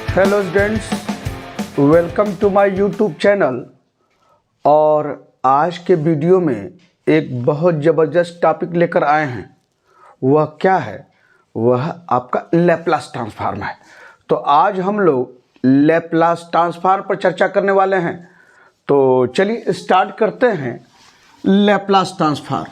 Hello students, welcome to my YouTube channel. और आज के वीडियो में एक बहुत ज़बरदस्त टॉपिक लेकर आए हैं। वह क्या है? वह आपका लैप्लास ट्रांसफॉर्म है। तो आज हम लोग लैप्लास ट्रांसफॉर्म पर चर्चा करने वाले हैं। तो चलिए स्टार्ट करते हैं। Laplace transform.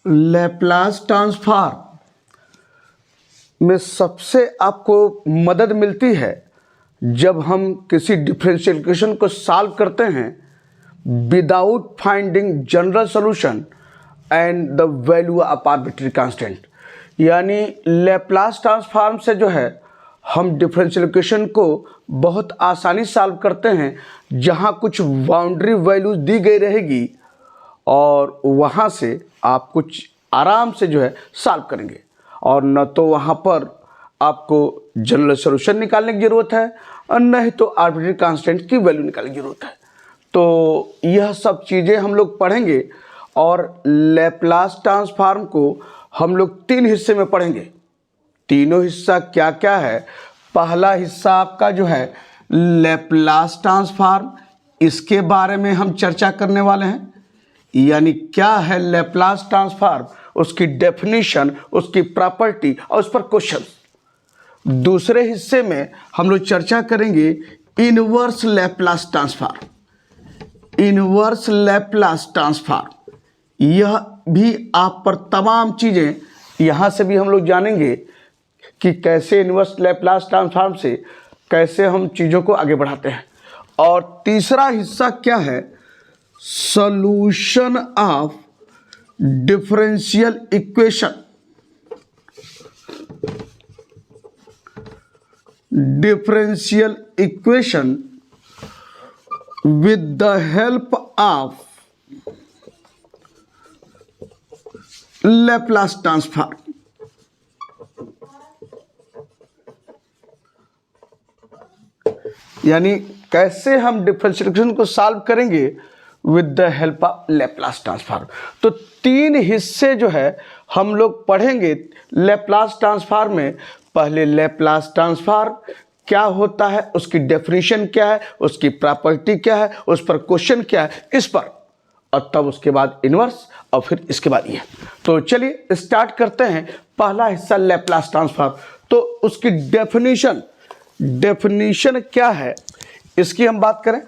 लैप्लास ट्रांसफॉर्म में सबसे आपको मदद मिलती है जब हम किसी डिफरेंशियल इक्वेशन को सॉल्व करते हैं without finding general solution and the value of arbitrary constant. यानी लैप्लास ट्रांसफॉर्म से जो है हम डिफरेंशियल इक्वेशन को बहुत आसानी सॉल्व करते हैं, जहां कुछ बाउंड्री वैल्यूज दी गई रहेगी और वहाँ से आप कुछ आराम से जो है सॉल्व करेंगे। और न तो वहाँ पर आपको जनरल सॉल्यूशन निकालने की ज़रूरत है और न ही तो आर्बिट्री कांस्टेंट की वैल्यू निकालने की ज़रूरत है। तो यह सब चीज़ें हम लोग पढ़ेंगे। और लैप्लास ट्रांसफॉर्म को हम लोग 3 हिस्से में पढ़ेंगे। तीनों हिस्सा क्या क्या है? पहला हिस्सा आपका जो है लैप्लास ट्रांसफॉर्म, इसके बारे में हम चर्चा करने वाले हैं। यानी क्या है लैप्लास ट्रांसफॉर्म, उसकी डेफिनेशन, उसकी प्रॉपर्टी और उस पर क्वेश्चन। दूसरे हिस्से में हम लोग चर्चा करेंगे inverse Laplace transform. Inverse Laplace transform, यह भी आप पर तमाम चीज़ें यहाँ से भी हम लोग जानेंगे कि कैसे इनवर्स लैप्लास ट्रांसफॉर्म से कैसे हम चीज़ों को आगे बढ़ाते हैं। और तीसरा हिस्सा क्या है? Solution of differential equation. Differential equation with the help of Laplace transform. यानी कैसे हम डिफरेंशियल इक्वेशन को सॉल्व करेंगे with the help of Laplace transform. तो 3 हिस्से जो है हम लोग पढ़ेंगे लैप्लास ट्रांसफॉर्म में। पहले लैप्लास ट्रांसफॉर्म क्या होता है, उसकी डेफिनेशन क्या है, उसकी प्रॉपर्टी क्या है, उस पर क्वेश्चन क्या है, इस पर, और तब उसके बाद इनवर्स और फिर इसके बाद ये। तो चलिए स्टार्ट करते हैं। पहला हिस्सा लैप्लास ट्रांसफॉर्म। तो उसकी डेफिनेशन क्या है, इसकी हम बात करें।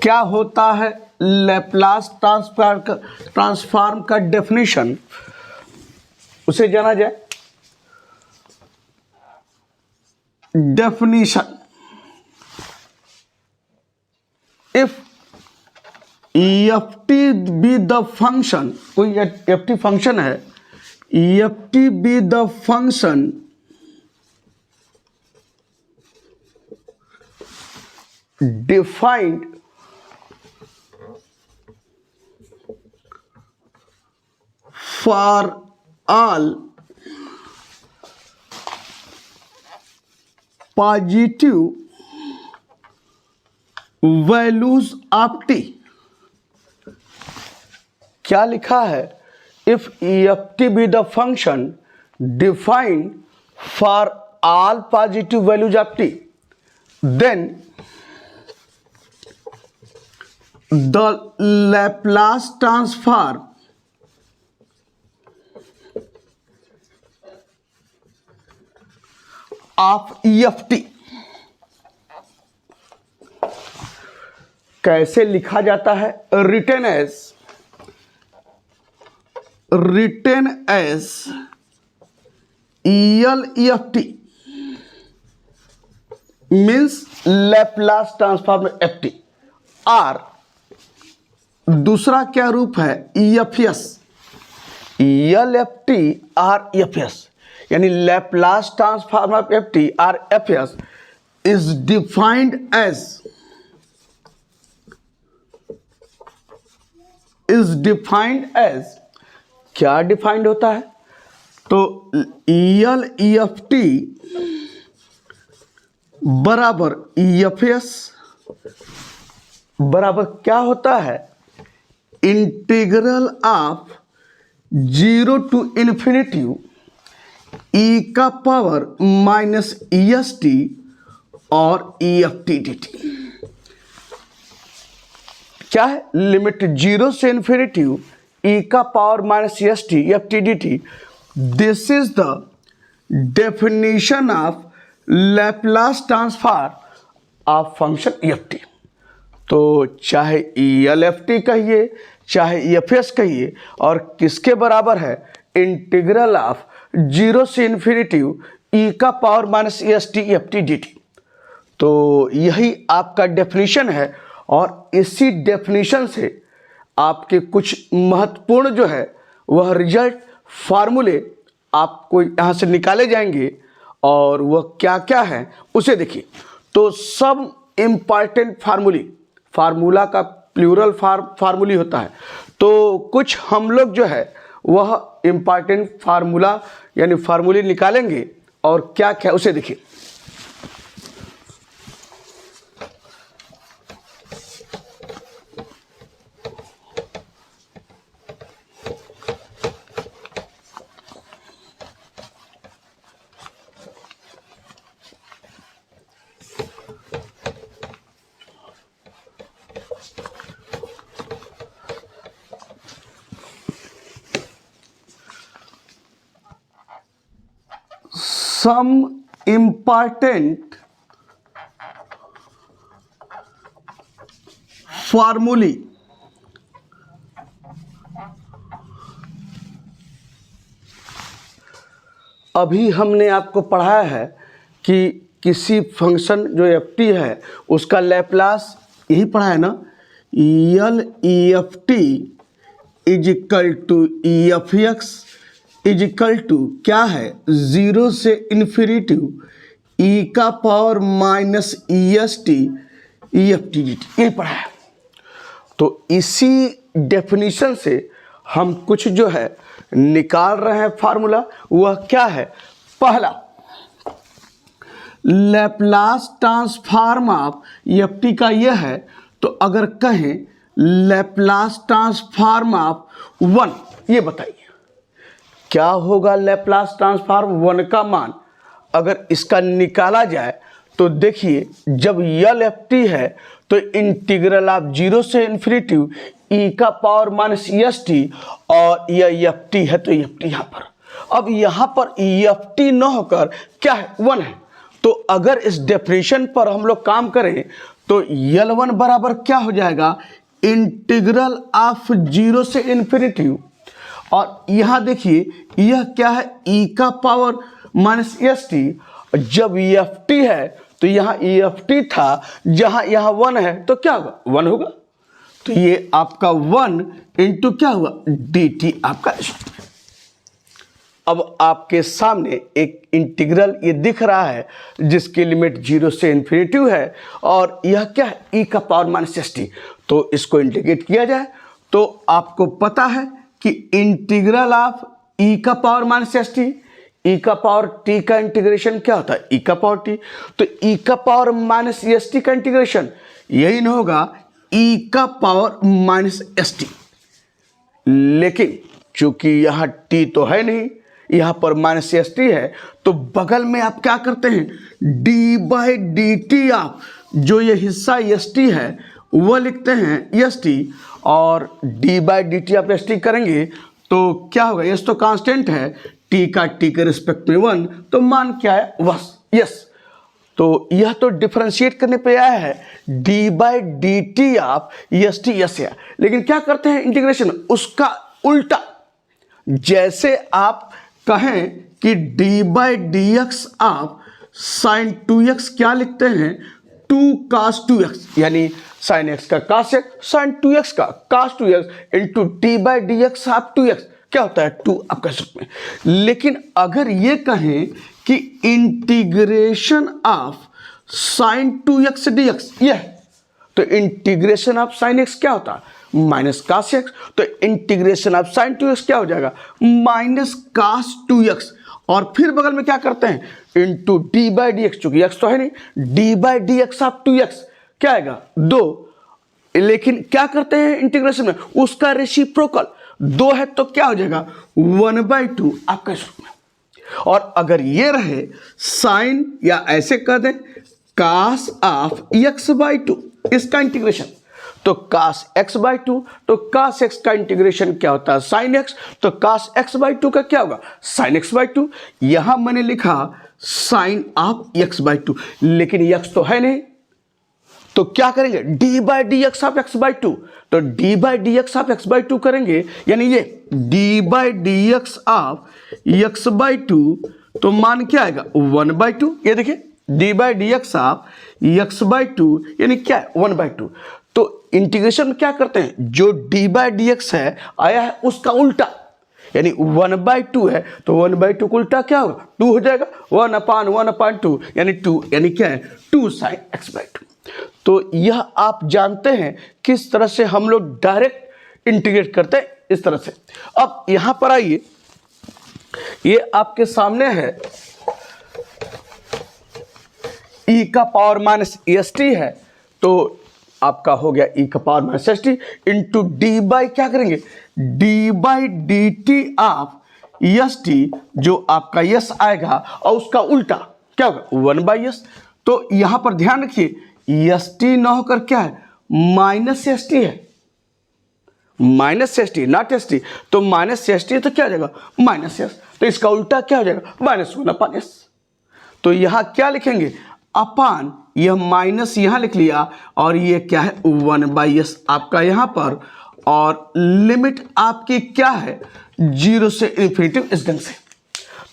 क्या होता है लैप्लास ट्रांसफॉर्म का डेफिनेशन, उसे जाना जाए। Definition: if F T be the function, कोई एफ टी फंक्शन है, F T be the function defined for all positive values of t। क्या लिखा है? if eft be the function defined for all positive values of t, then the Laplace transform of EFT कैसे लिखा जाता है? Written as ELEFT means Laplace transform FT। और दूसरा क्या रूप है? EFS, ELFT और EFS। यानी लैप्लास ट्रांसफॉर्म ऑफ FT और FS इज डिफाइंड एज क्या डिफाइंड होता है? तो ELEFT बराबर EFS बराबर क्या होता है, integral of 0 to infinity E का पावर माइनस एस टी और ई एफ टी डी टी। क्या है, लिमिट 0 से इन्फिनिटी ई का power minus S T F T D T. This is the definition of Laplace transform of function F T. तो चाहे E L F T कहिए चाहे E F S कहिए, और किसके बराबर है, इंटीग्रल ऑफ 0 से इन्फिनिटी ई का power minus S T F T D T. तो यही आपका डेफिनेशन है, और इसी डेफिनेशन से आपके कुछ महत्वपूर्ण जो है वह रिजल्ट फार्मूले आपको यहाँ से निकाले जाएंगे, और वह क्या क्या है उसे देखिए। तो सब इम्पॉर्टेंट फार्मूला का प्लूरल फार्मूली होता है। तो कुछ हम लोग जो है वह इम्पॉर्टेंट फार्मूला यानी फार्मूले निकालेंगे, और क्या क्या उसे देखिए। Some important formulae अभी हमने आपको पढ़ाया है कि किसी फंक्शन जो एफ टी है उसका लैप्लास, यही पढ़ा है ना, L E F T is equal to E F X is equal to क्या है, 0 से इन्फिनिटी ई का power minus E S T E F T D T, यही पढ़ा है। तो इसी डेफिनेशन से हम कुछ जो है निकाल रहे हैं फार्मूला, वह क्या है, पहला Laplace transform of F T का यह है। तो अगर कहें लैप्लास ट्रांसफॉर्म ऑफ 1, ये बताइए क्या होगा लैप्लास ट्रांसफॉर्म 1 का मान अगर इसका निकाला जाए। तो देखिए, जब यल एफ टी है तो इंटीग्रल ऑफ 0 से इन्फिनिटी ई का पावर माइनस एस टी, और यह एफ टी है तो एफ टी यहाँ पर, अब यहाँ पर एफ टी न होकर क्या है, 1 है। तो अगर इस डेफिनेशन पर हम लोग काम करें तो यल 1 बराबर क्या हो जाएगा, इंटीग्रल ऑफ 0 से इन्फिनिटी, और यहाँ देखिए यह क्या है, ई का पावर माइनस एस टी। जब एफ टी है तो यहाँ एफ टी था, जहाँ यहाँ 1 है तो क्या होगा, 1 होगा। तो ये आपका 1 इंटू क्या हुआ, डी टी आपका। अब आपके सामने एक इंटीग्रल ये दिख रहा है जिसकी लिमिट 0 से इन्फिनिटी है, और यह क्या है, ई का पावर माइनस एस टी। तो इसको इंटीग्रेट किया जाए तो आपको पता है कि इंटीग्रल ऑफ ई का पावर माइनस एस टी, ई का पावर टी का इंटीग्रेशन क्या होता है, ई का पावर टी। तो ई का पावर माइनस एस टी का इंटीग्रेशन यही न होगा, ई का पावर माइनस एस टी। लेकिन चूंकि यहाँ टी तो है नहीं, यहाँ पर माइनस एस टी है, तो बगल में आप क्या करते हैं, डी बाई डी टी आप जो ये हिस्सा एस टी है वह लिखते हैं एस टी, और डी बाई डी टी आप एस टी करेंगे तो क्या होगा, एस तो कांस्टेंट है, टी का टी के रिस्पेक्ट में 1, तो मान क्या है, बस यस। तो यह तो डिफरेंशिएट करने पे आया है डी बाई डी टी आप एस टी एस है। लेकिन क्या करते हैं इंटीग्रेशन, उसका उल्टा, जैसे आप कहें कि डी बाई डी एक्स आप साइन 2x क्या लिखते हैं, 2 cos 2x, यानी साइन एक्स का cos x, साइन 2x का cos 2x into D by D x आप 2x क्या होता है, 2 आप कह सकते हैं। लेकिन अगर ये कहें कि integration of sine 2x dx यह, तो इंटीग्रेशन ऑफ साइन x क्या होता है, माइनस cos x। तो इंटीग्रेशन ऑफ साइन 2x क्या हो जाएगा, माइनस cos 2x, और फिर बगल में क्या करते हैं, into D by D x, चूंकि एक्स तो है नहीं, D by D x of 2x क्या आएगा 2, लेकिन क्या करते हैं इंटीग्रेशन में, उसका रेसिप्रोकल 2 है तो क्या हो जाएगा 1/2 आपका इस रूप में। और अगर ये रहे साइन या ऐसे कर दें cos ऑफ x/2 इसका इंटीग्रेशन, तो cos x/2, तो cos x का इंटीग्रेशन क्या होता है sin x, तो cos x/2 का क्या होगा sin x/2। यहां मैंने लिखा sin ऑफ x/2, लेकिन x तो है नहीं, तो क्या करेंगे d/dx ऑफ x/2, तो d/dx ऑफ x/2 करेंगे, यानी ये d/dx ऑफ x/2, तो मान क्या आएगा 1/2। ये देखिए d/dx ऑफ x/2 यानी क्या है 1/2। तो इंटीग्रेशन क्या करते हैं, जो d/dx है आया है उसका उल्टा, यानी 1/2 है तो 1/2 को उल्टा क्या होगा 2 हो जाएगा, 1/1/2 यानी 2, यानी क्या है 2 sin x/2। तो यह आप जानते हैं किस तरह से हम लोग डायरेक्ट इंटीग्रेट करते हैं, इस तरह से। अब यहां पर आइए, ये आपके सामने है e का पावर माइनस st है, तो आपका हो गया e का power minus st into D by क्या करेंगे d/dt ऑफ st, जो आपका यस आएगा और उसका उल्टा क्या होगा 1/s। तो यहां पर ध्यान रखिए st न होकर क्या है माइनस st है, माइनस st नॉट st, तो माइनस st तो क्या हो जाएगा माइनस s, तो इसका उल्टा क्या हो जाएगा -1/s। तो यहां क्या लिखेंगे अपान, यह माइनस यहां लिख लिया और ये क्या है 1/s आपका यहां पर, और लिमिट आपकी क्या है 0 से इन्फिनिटी इस ढंग से।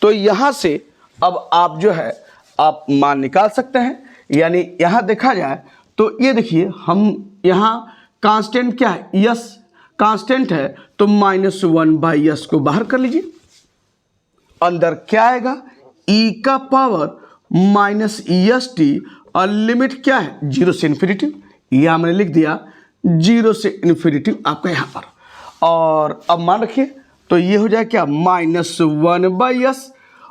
तो यहां से अब आप जो है आप मान निकाल सकते हैं, यानी यहां देखा जाए तो ये देखिए हम यहां कांस्टेंट क्या है यस कांस्टेंट है, तो -1/s को बाहर कर लीजिए, अंदर क्या आएगा e का पावर माइनस st और लिमिट क्या है 0 से इन्फिनिटी, यह हमने लिख दिया 0 से इन्फिनिटी आपका यहां पर। और अब मान रखिए तो ये हो जाए क्या -1/s,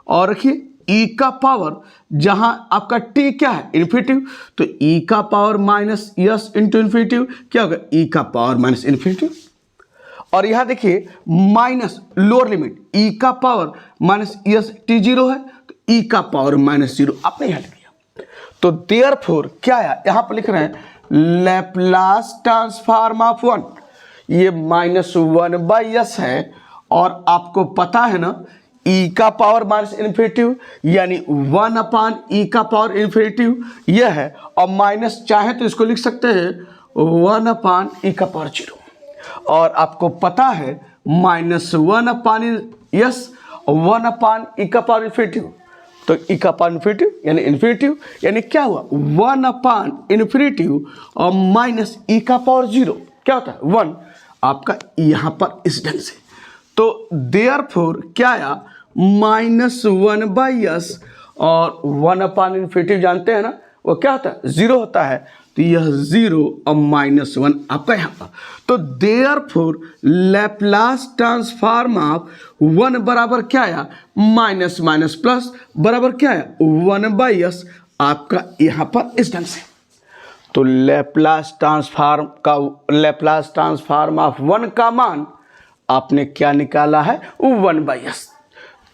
और रखिए e का पावर जहां आपका t क्या है इन्फिनिटी, तो e का power minus s into infinity क्या होगा e का पावर माइनस इन्फिनिटी। और यहां देखिए माइनस लोअर लिमिट e का पावर माइनस s t0 है, तो e का पावर -0 आपने यहां लिख दिया। तो देयरफॉर क्या आया यहां पर लिख रहे हैं लैप्लास ट्रांसफॉर्म ऑफ 1, ये -1/s है, और आपको पता है ना e का पावर माइनस इन्फिनिटी यानी 1/e का पावर इन्फिनिटी यह है, और माइनस चाहे तो इसको लिख सकते हैं 1/e का पावर 0, और आपको पता है -1/s 1/e का पावर इन्फिनिटी, तो e का पावर इन्फिनिटी यानी इन्फिनिटी, यानी क्या हुआ 1/इन्फिनिटी और माइनस e का पावर 0 क्या होता है 1 आपका यहां पर इस ढंग से। तो देयरफॉर क्या आया -1/s और 1/इन्फिनिटी जानते हैं ना वो क्या होता है 0 होता है, तो यह 0 और -1 आपका यहाँ पर। तो देयरफॉर लैप्लास ट्रांसफॉर्म ऑफ 1 बराबर क्या आया माइनस माइनस प्लस बराबर क्या आया 1/s आपका यहाँ पर इस ढंग से। तो लैप्लास ट्रांसफॉर्म ऑफ 1 का मान आपने क्या निकाला है 1/s।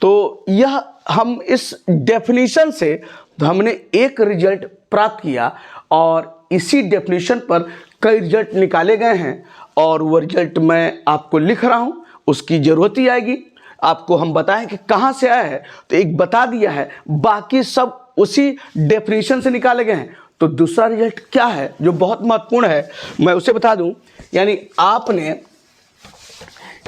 तो यह हम इस डेफिनेशन से हमने एक रिजल्ट प्राप्त किया, और इसी डेफिनेशन पर कई रिजल्ट निकाले गए हैं, और वो रिजल्ट मैं आपको लिख रहा हूं, उसकी ज़रूरत ही आएगी। आपको हम बताएं कि कहाँ से आया है, तो एक बता दिया है, बाकी सब उसी डेफिनेशन से निकाले गए हैं। तो दूसरा रिजल्ट क्या है जो बहुत महत्वपूर्ण है मैं उसे बता दूं, यानी आपने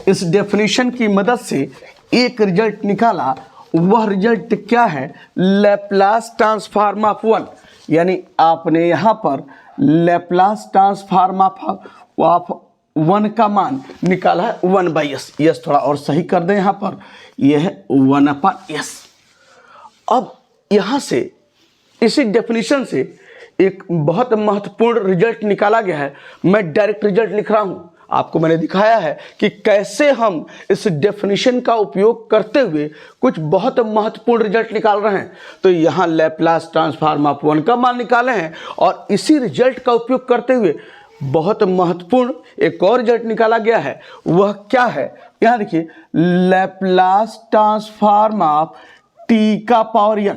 इस डेफिनेशन की मदद से एक रिजल्ट निकाला, वह रिजल्ट क्या है लैप्लास ट्रांसफॉर्म ऑफ 1, यानी आपने यहाँ पर लैप्लास ट्रांसफॉर्म ऑफ 1 का मान निकाला है 1/s। यस थोड़ा और सही कर दें, यहाँ पर यह है 1/s। अब यहाँ से इसी डेफिनेशन से एक बहुत महत्वपूर्ण रिजल्ट निकाला गया है, मैं डायरेक्ट रिजल्ट लिख रहा हूँ, आपको मैंने दिखाया है कि कैसे हम इस डेफिनेशन का उपयोग करते हुए कुछ बहुत महत्वपूर्ण रिजल्ट निकाल रहे हैं। तो यहाँ लैप्लास ट्रांसफॉर्म ऑफ 1 का मान निकाले हैं और इसी रिजल्ट का उपयोग करते हुए बहुत महत्वपूर्ण एक और रिजल्ट निकाला गया है। वह क्या है, यहाँ देखिए, लैप्लास ट्रांसफॉर्म ऑफ टी का पावर n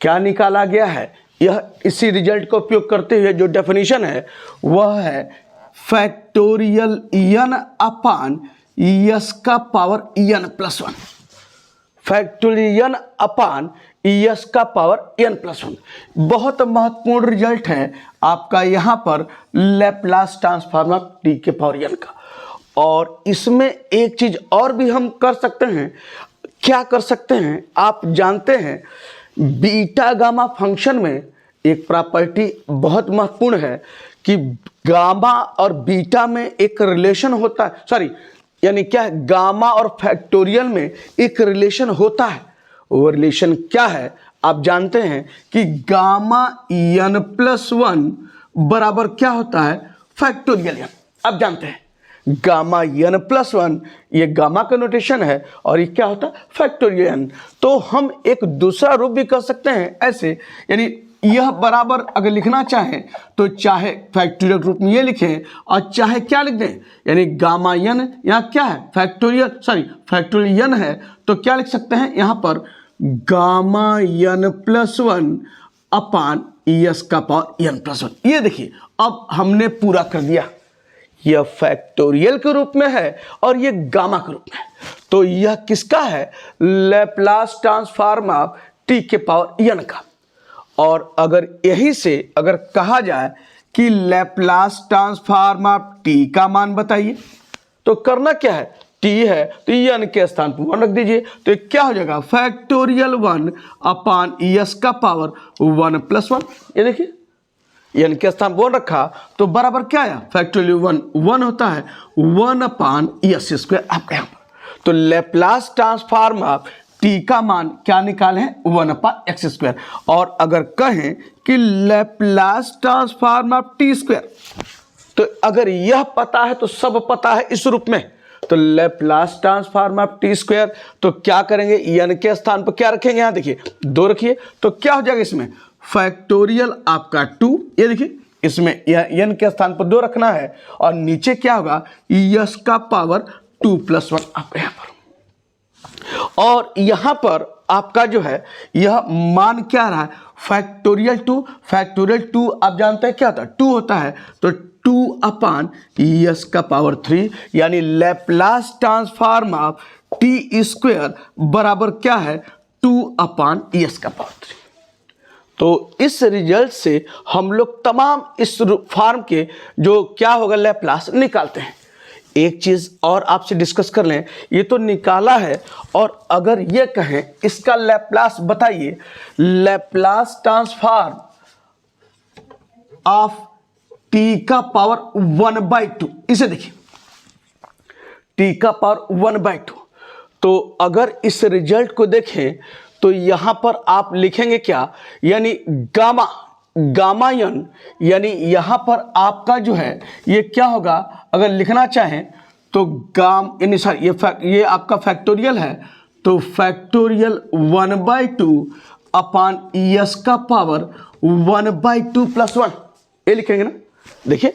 क्या निकाला गया है। यह इसी रिजल्ट का उपयोग करते हुए जो डेफिनेशन है वह है फैक्टोरियल n अपान यस का power n plus 1। Factorial n अपान यस का पावर n प्लस 1 बहुत महत्वपूर्ण रिजल्ट है आपका यहाँ पर लैप्लास ट्रांसफॉर्म ऑफ टी के पावर n का। और इसमें एक चीज और भी हम कर सकते हैं। क्या कर सकते हैं, आप जानते हैं बीटा गामा फंक्शन में एक प्रॉपर्टी बहुत महत्वपूर्ण है कि गामा और बीटा में एक रिलेशन होता है, सॉरी यानी क्या है, गामा और फैक्टोरियल में एक रिलेशन होता है। वो रिलेशन क्या है, आप जानते हैं कि गामा n प्लस 1 बराबर क्या होता है, फैक्टोरियल n। आप जानते हैं गामा n प्लस 1 ये गामा का नोटेशन है और ये क्या होता है, फैक्टोरियल n। तो हम एक दूसरा रूप भी कर सकते हैं ऐसे, यानी यह बराबर अगर लिखना चाहें तो चाहे फैक्टोरियल रूप में ये लिखें और चाहे क्या लिख दें, यानी गामा n यहाँ क्या है, फैक्टोरियल n है, तो क्या लिख सकते हैं यहाँ पर गामा n प्लस 1 अपान यस का पावर n प्लस 1। ये देखिए अब हमने पूरा कर दिया। यह फैक्टोरियल के रूप में है और यह गामा के रूप में है। तो यह किसका है, लैप्लास ट्रांसफॉर्म ऑफ टी के पावर n का। और अगर यही से अगर कहा जाए कि लैप्लास ट्रांसफॉर्म ऑफ टी का मान बताइए, तो करना क्या है, टी है तो n के स्थान पर 1 रख दीजिए। तो क्या हो जाएगा, फैक्टोरियल 1 अपान यस का पावर 1 प्लस 1। ये देखिए n के स्थान पर 1 रखा तो बराबर क्या आया, फैक्टोरियल 1 होता है 1 अपान यस स्क्वायर आपका यहाँ पर। तो लैप्लास ट्रांसफॉर्म ऑफ टी का मान क्या निकाले हैं, 1 अपान एक्स स्क्वायर। और अगर कहें कि Laplace transform of T square, तो अगर यह पता है तो सब पता है इस रूप में। तो Laplace transform of T square, तो क्या करेंगे, n के स्थान पर क्या रखेंगे, यहाँ देखिए 2 रखिए, तो क्या हो जाएगा इसमें फैक्टोरियल आपका 2। ये देखिए इसमें n के स्थान पर 2 रखना है और नीचे क्या होगा, यस का पावर 2 प्लस 1 आपका यहाँ पर। और यहाँ पर आपका जो है यह मान क्या रहा है, फैक्टोरियल 2। फैक्टोरियल 2 आप जानते हैं क्या होता है, 2 होता है, तो 2 अपान यस का पावर 3, यानी Laplace transform of T square बराबर क्या है, 2 अपान यस का पावर 3। तो इस रिजल्ट से हम लोग तमाम इस फॉर्म के जो क्या होगा लैप्लास निकालते हैं। एक चीज और आपसे डिस्कस कर लें, ये तो निकाला है और अगर ये कहें इसका लैप्लास बताइए, लैप्लास ट्रांसफॉर्म ऑफ टी का पावर 1/2, इसे देखिए टी का पावर 1/2। तो अगर इस रिजल्ट को देखें तो यहां पर आप लिखेंगे क्या, यानी गामा n, यानी यहां पर आपका जो है ये क्या होगा, अगर लिखना चाहें तो यानी सॉरी ये आपका फैक्टोरियल है, तो फैक्टोरियल 1/2 अपान यस का पावर 1/2 प्लस 1, ये लिखेंगे ना। देखिए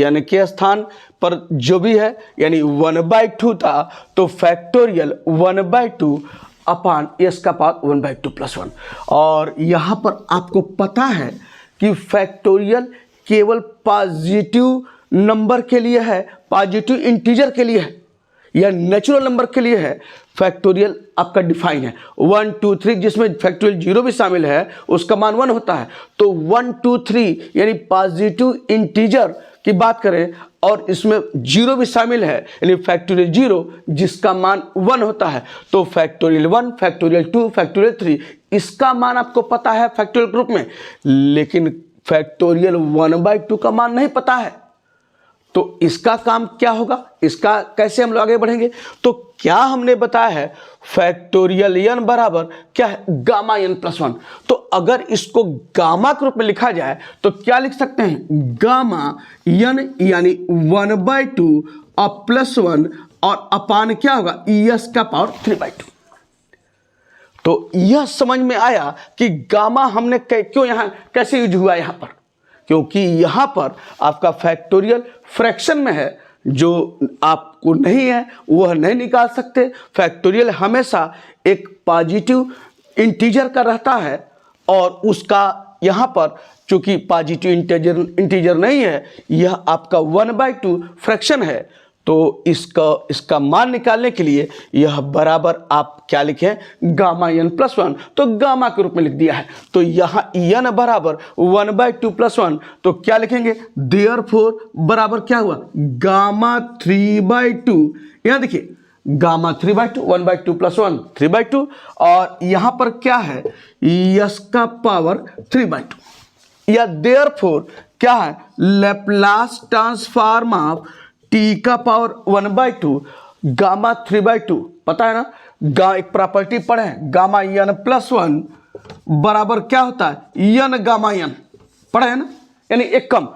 n के स्थान पर जो भी है यानी 1/2 था, तो फैक्टोरियल 1/2 अपान यस का पावर 1/2 प्लस 1। और यहाँ पर आपको पता है कि फैक्टोरियल केवल पॉजिटिव नंबर के लिए है, पॉजिटिव इंटीजर के लिए है या नेचुरल नंबर के लिए है। फैक्टोरियल आपका डिफाइन है 1 2 3, जिसमें फैक्टोरियल 0 भी शामिल है, उसका मान 1 होता है। तो 1 2 3 यानी पॉजिटिव इंटीजर की बात करें और इसमें 0 भी शामिल है, यानी फैक्टोरियल 0 जिसका मान 1 होता है। तो फैक्टोरियल 1, फैक्टोरियल 2, फैक्टोरियल 3 इसका मान आपको पता है फैक्टोरियल ग्रुप में, लेकिन फैक्टोरियल 1/2 का मान नहीं पता है। तो इसका काम क्या होगा, इसका कैसे हम लोग आगे बढ़ेंगे? तो क्या हमने बताया है, फैक्टोरियल n बराबर क्या है, गामा n प्लस 1। तो अगर इसको गामा के रूप में लिखा जाए तो क्या लिख सकते हैं, गामा n यानी 1/2 और प्लस 1 और अपान क्या होगा, यस का पावर 3/2। तो यह समझ में आया कि गामा हमने क्यों यहां कैसे यूज हुआ यहां पर, क्योंकि यहां पर आपका फैक्टोरियल फ्रैक्शन में है, जो आपको नहीं है वह नहीं निकाल सकते। फैक्टोरियल हमेशा एक पॉजिटिव इंटीजर का रहता है और उसका यहाँ पर चूंकि पॉजिटिव इंटीजर नहीं है, यह आपका 1/2 फ्रैक्शन है, तो इसका मान निकालने के लिए यह बराबर आप क्या लिखें, गामा n प्लस 1, तो गामा के रूप में लिख दिया है। तो यहाँ n बराबर 1/2 प्लस 1, तो क्या लिखेंगे, देयरफॉर बराबर क्या हुआ, गामा 3/2। यहाँ देखिए गामा 3/2, 1/2 प्लस 1 3/2, और यहाँ पर क्या है, यस का पावर 3/2। या देयरफॉर क्या है, लैप्लास ट्रांसफॉर्म ऑफ टी का पावर 1/2 गामा 3/2। पता है ना, एक प्रॉपर्टी पढ़े हैं, गामा n प्लस 1 बराबर क्या होता है, n गामा n, पढ़े है ना, यानी एक कम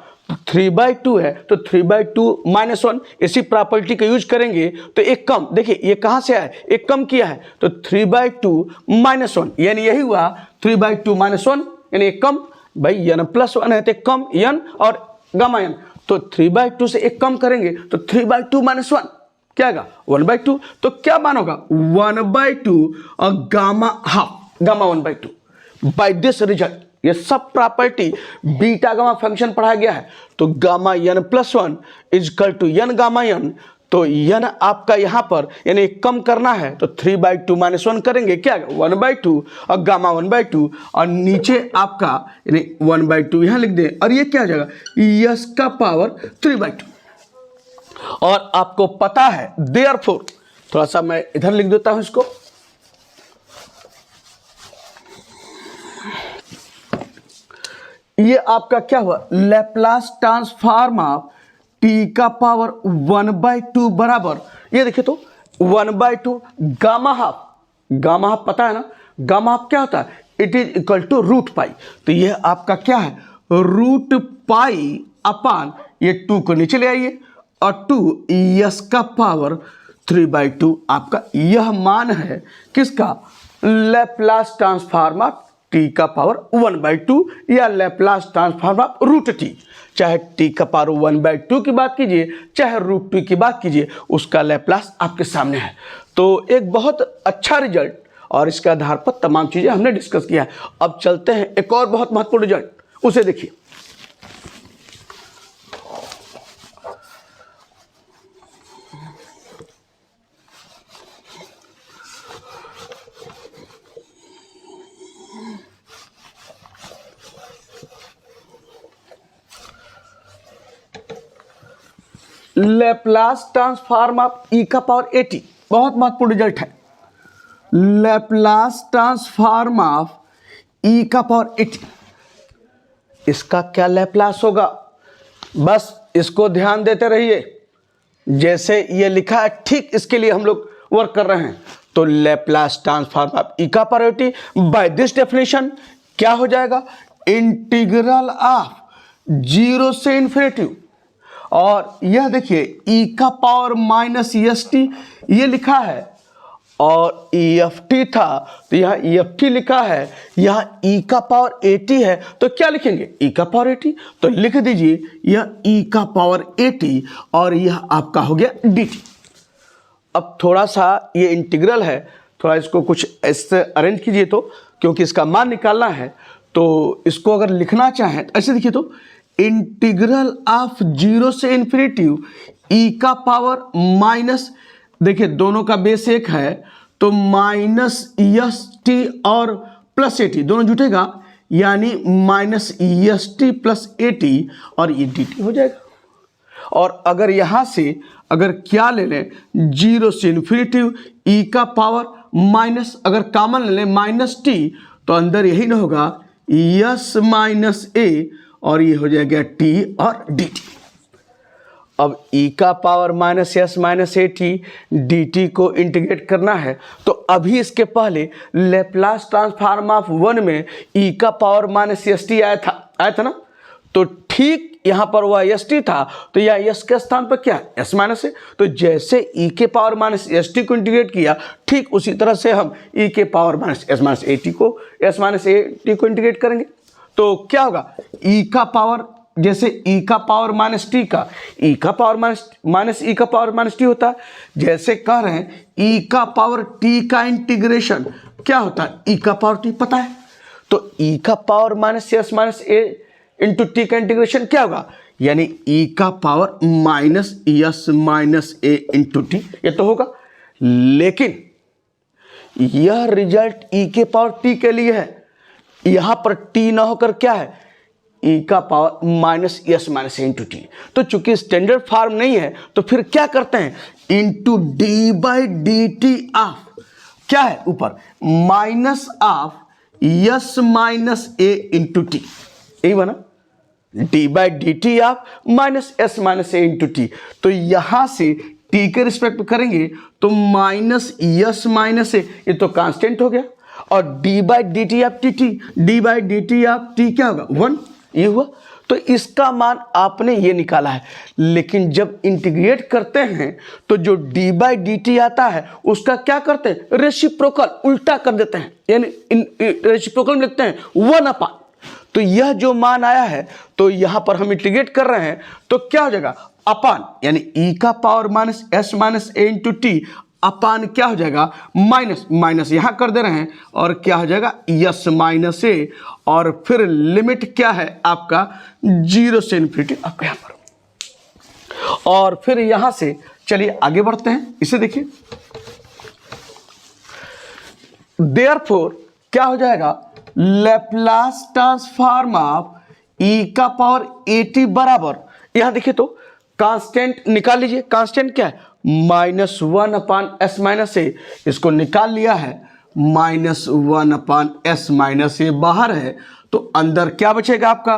3/2 है तो 3/2 माइनस 1, इसी प्रॉपर्टी का यूज करेंगे तो एक कम, देखिए ये कहां से आया, एक कम किया है तो 3/2 माइनस 1, यानी यही हुआ 3/2 माइनस 1, यानी एक कम, भाई n प्लस 1 है तो एक कम n और गामा n, तो 3/2 से एक कम करेंगे तो 3/2 माइनस 1 क्या आएगा, 1/2। तो क्या मान होगा, 1/2 और gamma half, gamma 1/2। By this result, ये सब प्रॉपर्टी बीटा गामा फंक्शन पढ़ाया गया है। तो gamma n plus 1 is equal to n gamma n, तो n आपका यहां पर यानी कम करना है तो 3/2 माइनस 1 करेंगे, क्या 1/2 और गामा 1/2, और नीचे आपका यानी 1/2 यहां लिख दें, और ये क्या हो जाएगा, यस का पावर 3/2। और आपको पता है देयरफॉर, थोड़ा सा मैं इधर लिख देता हूं इसको, ये आपका क्या हुआ, लैप्लास ट्रांसफॉर्म ऑफ टी का पावर 1/2 बराबर, ये देखिए तो 1/2 गामा हाफ, गामा हाफ पता है ना, गामा हाफ क्या होता है, it is equal to root pi. तो ये आपका क्या है, रूट पाई अपान ये 2 को नीचे ले आइए और 2 यस का पावर 3/2 आपका यह मान है किसका, लैप्लास ट्रांसफॉर्म ऑफ टी का पावर 1/2 या Laplace transform of root T. चाहे टी का पावर 1/2 की बात कीजिए, चाहे रूट 2 की बात कीजिए, उसका लैप्लास आपके सामने है। तो एक बहुत अच्छा रिजल्ट, और इसके आधार पर तमाम चीजें हमने डिस्कस किया है। अब चलते हैं एक और बहुत महत्वपूर्ण रिजल्ट, उसे देखिए। लैप्लास ट्रांसफॉर्म ऑफ ई का पावर 80, बहुत महत्वपूर्ण रिजल्ट है। लैप्लास ट्रांसफॉर्म ऑफ ई का पावर 80, इसका क्या लैप्लास होगा, बस इसको ध्यान देते रहिए, जैसे ये लिखा है ठीक इसके लिए हम लोग वर्क कर रहे हैं। तो लैप्लास ट्रांसफॉर्म ऑफ ई का पावर 80 बाय दिस डेफिनेशन क्या हो जाएगा, इंटीग्रल ऑफ 0 से इन्फिनिटी, और यह देखिए ई का पावर माइनस एस टी ये लिखा है, और एफ टी था तो यहाँ एफ टी लिखा है, यहाँ ई का पावर 80 है तो क्या लिखेंगे, ई का पावर 80, तो लिख दीजिए यह ई का पावर 80 और यह आपका हो गया डी टी। अब थोड़ा सा ये इंटीग्रल है, थोड़ा इसको कुछ ऐसे अरेंज कीजिए, तो क्योंकि इसका मान निकालना है तो इसको अगर लिखना चाहें तो ऐसे देखिए, तो इंटीग्रल ऑफ 0 से इन्फिनिटी ई का पावर माइनस, देखिए दोनों का बेस एक है तो माइनस एस टी और प्लस 80 दोनों जुटेगा, यानी माइनस एस टी प्लस 80 और ये डी टी हो जाएगा। और अगर यहाँ से अगर क्या ले लें, 0 से इन्फिनिटी ई का पावर माइनस, अगर कॉमन ले लें माइनस टी, तो अंदर यही ना होगा एस माइनस ए, और ये हो जाएगा टी और डी टी। अब e का power minus S minus A T D T को इंटीग्रेट करना है, तो अभी इसके पहले लेप्लास ट्रांसफॉर्म ऑफ 1 में e का पावर माइनस एस टी आया था ना। तो ठीक यहाँ पर वह एस टी था, तो यह एस के स्थान पर क्या है, एस माइनस ए। तो जैसे e के पावर माइनस एस टी को इंटीग्रेट किया, ठीक उसी तरह से हम e के power minus S minus A T को इंटीग्रेट करेंगे। तो क्या होगा, e का पावर, जैसे e का पावर माइनस टी का e का पावर माइनस e का पावर माइनस टी होता है, जैसे कह रहे हैं e का पावर t का इंटीग्रेशन क्या होता है, e का पावर t पता है, तो e का पावर माइनस एस माइनस ए इंटू टी का इंटीग्रेशन क्या होगा, यानी e का पावर माइनस एस माइनस ए इंटू टी, ये तो होगा। लेकिन यह रिजल्ट e के पावर t के लिए है, यहां पर t ना होकर क्या है, e का पावर माइनस एस माइनस ए इंटू टी। तो चूंकि स्टैंडर्ड फॉर्म नहीं है, तो फिर क्या करते हैं, into D by D T of क्या है ऊपर, minus of S minus A into T, यही बना, D by D T of minus S minus A into T. तो यहां से टी के रिस्पेक्ट में करेंगे तो माइनस एस माइनस ए, ये तो कांस्टेंट हो गया, और D by D T of T T, D by D T of T क्या होगा, 1, ये हुआ। तो इसका मान आपने ये निकाला है। लेकिन जब इंटीग्रेट करते हैं तो जो डी बाई डी टी आता है उसका क्या करते हैं, रेसिप्रोकल उल्टा कर देते हैं, यानी रेसिप्रोकल में लिखते हैं 1 अपान। तो यह जो मान आया है, तो यहां पर हम इंटीग्रेट कर रहे हैं, तो क्या हो जाएगा, अपान, यानी e का पावर माइनस एस माइनस ए इंटू टी अपान क्या हो जाएगा, माइनस माइनस यहां कर दे रहे हैं, और क्या हो जाएगा एस माइनस ए, और फिर लिमिट क्या है आपका 0 से इन्फिनिटी आपका यहां पर। और फिर यहां से चलिए आगे बढ़ते हैं, इसे देखिए, देयरफॉर क्या हो जाएगा, लेप्लास ट्रांसफॉर्म ऑफ e का पावर ए टी बराबर, यहां देखिए तो कांस्टेंट निकाल लीजिए, कांस्टेंट क्या है, माइनस 1 अपान एस माइनस ए, इसको निकाल लिया है, माइनस 1 अपान एस माइनस ए बाहर है, तो अंदर क्या बचेगा आपका,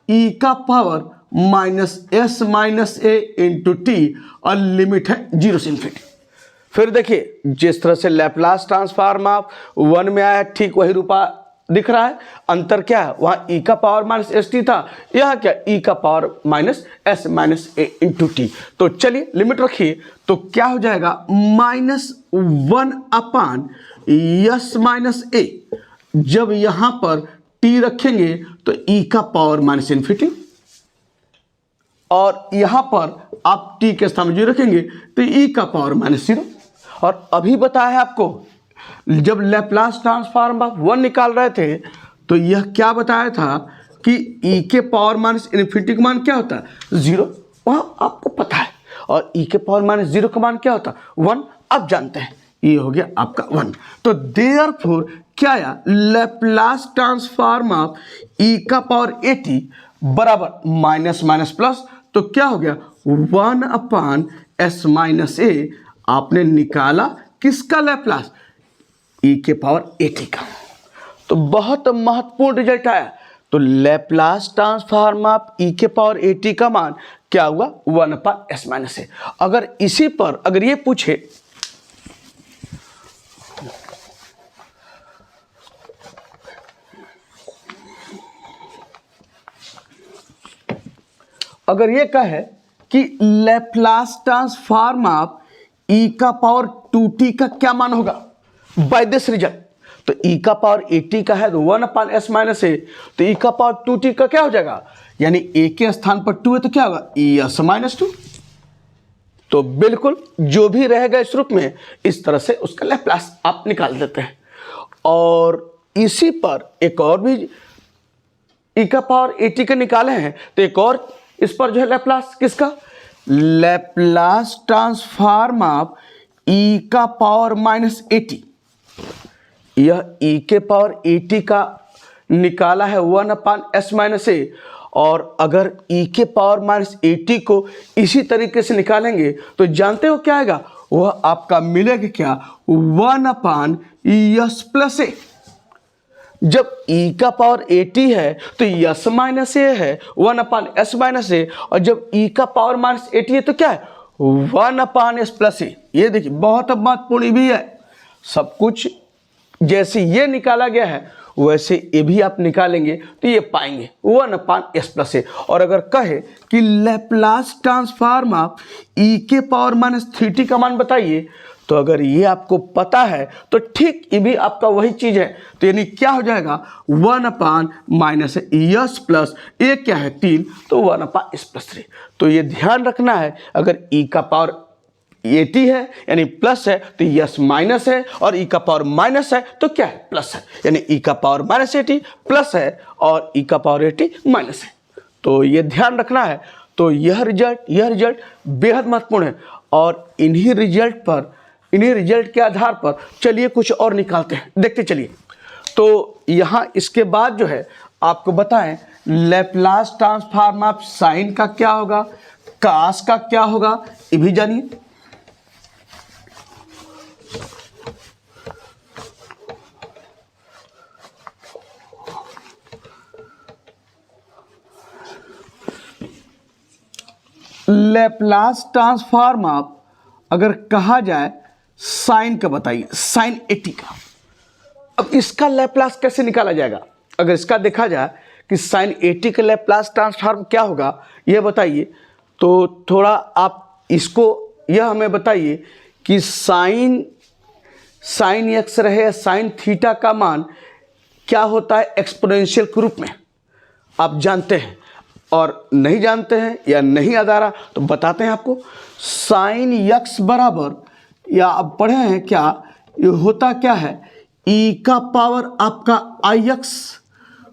e का पावर माइनस एस माइनस ए इंटू टी, और लिमिट है 0 से इन्फिनिटी। फिर देखिए जिस तरह से लैप्लास ट्रांसफॉर्म ऑफ 1 में आया, ठीक वही रूपा दिख रहा है, अंतर क्या है, वहां e का पावर माइनस एस टी था, यहां क्या e का पावर माइनस एस माइनस ए इंटू टी। तो चलिए लिमिट रखिए, तो क्या हो जाएगा, माइनस 1 अपान एस माइनस ए, जब यहां पर t रखेंगे तो e का पावर माइनस इन्फिनिटी, और यहां पर आप t के स्थान में 0 रखेंगे तो e का पावर माइनस 0। और अभी बताया है आपको, जब लैप्लास ट्रांसफॉर्म ऑफ 1 निकाल रहे थे, तो यह क्या बताया था कि e के पावर माइनस इन्फिनिटी का मान क्या होता है, 0, वहां आपको पता है, और e के पावर माइनस 0 का मान क्या होता है, 1, अब जानते हैं, ये हो गया आपका 1। तो देयरफॉर क्या आया, लैप्लास ट्रांसफॉर्म ऑफ e का पावर ए टी बराबर माइनस माइनस प्लस, तो क्या हो गया 1 अपान एस माइनस ए, आपने निकाला किसका लैप्लास, e के पावर ए टी का। तो बहुत महत्वपूर्ण रिजल्ट आया। तो लैप्लास ट्रांसफॉर्म ऑफ e के पावर ए टी का मान क्या हुआ, 1 अपान एस माइनस ए। अगर इसी पर अगर ये पूछे अगर ये कहे कि लैप्लास ट्रांसफॉर्म ऑफ e का पावर 2t का क्या मान होगा बाय दिस रिजल्ट, तो e का पावर 80 का है तो 1 अपान एस माइनस ए, तो e का पावर 2t का क्या हो जाएगा, यानी a के स्थान पर 2 है तो क्या होगा एस माइनस 2। तो बिल्कुल जो भी रहेगा इस रूप में, इस तरह से उसका लैप्लास आप निकाल देते हैं। और इसी पर एक और भी e का पावर 80 का निकाले हैं, तो एक और इस पर जो है लैप्लास किसका, लैप्लास ट्रांसफॉर्म ऑफ e का पावर माइनस 80, यह e के पावर 80 का निकाला है 1 अपान एस माइनस ए, और अगर e के पावर माइनस 80 को इसी तरीके से निकालेंगे तो जानते हो क्या आएगा, वह आपका मिलेगा क्या 1 अपान एस प्लस ए। जब e का पावर at है तो s माइनस ए है 1/s माइनस ए, और जब e का पावर माइनस at है तो क्या है 1/s प्लस ए। ये देखिए बहुत महत्वपूर्ण भी है, सब कुछ जैसे ये निकाला गया है वैसे ये भी आप निकालेंगे तो ये पाएंगे 1/s प्लस ए। और अगर कहे कि लैप्लास ट्रांसफॉर्म ऑफ e के पावर माइनस 3t का मान बताइए, तो अगर ये आपको पता है तो ठीक ये भी आपका वही चीज है, तो यानी क्या हो जाएगा 1/-s प्लस ए क्या है 3, तो 1/s प्लस 3। तो ये ध्यान रखना है, अगर e का पावर at है यानी प्लस है तो यस माइनस है, और e का पावर माइनस है तो क्या है प्लस है, यानी e का पावर माइनस at प्लस है और e का पावर at माइनस है। तो ये ध्यान रखना है। तो यह रिजल्ट बेहद महत्वपूर्ण है, और इन्हीं रिजल्ट के आधार पर चलिए कुछ और निकालते हैं, देखते चलिए। तो यहाँ इसके बाद जो है आपको बताएं लैप्लास ट्रांसफॉर्म ऑफ साइन का क्या होगा, कास का क्या होगा, ये भी जानिए। लैप्लास ट्रांसफॉर्म ऑफ अगर कहा जाए साइन का बताइए, साइन 80 का। अब इसका लैप्लास कैसे निकाला जाएगा, अगर इसका देखा जाए कि साइन 80 का लैप्लास ट्रांसफॉर्म क्या होगा ये बताइए, तो थोड़ा आप इसको यह हमें बताइए कि साइन एक्स रहे साइन थीटा का मान क्या होता है एक्सपोनेंशियल के रूप में, आप जानते हैं, और नहीं जानते हैं या नहीं याद आ रहा तो बताते हैं आपको। साइन एक्स बराबर, या आप पढ़े हैं क्या, ये होता क्या है e का पावर आपका ix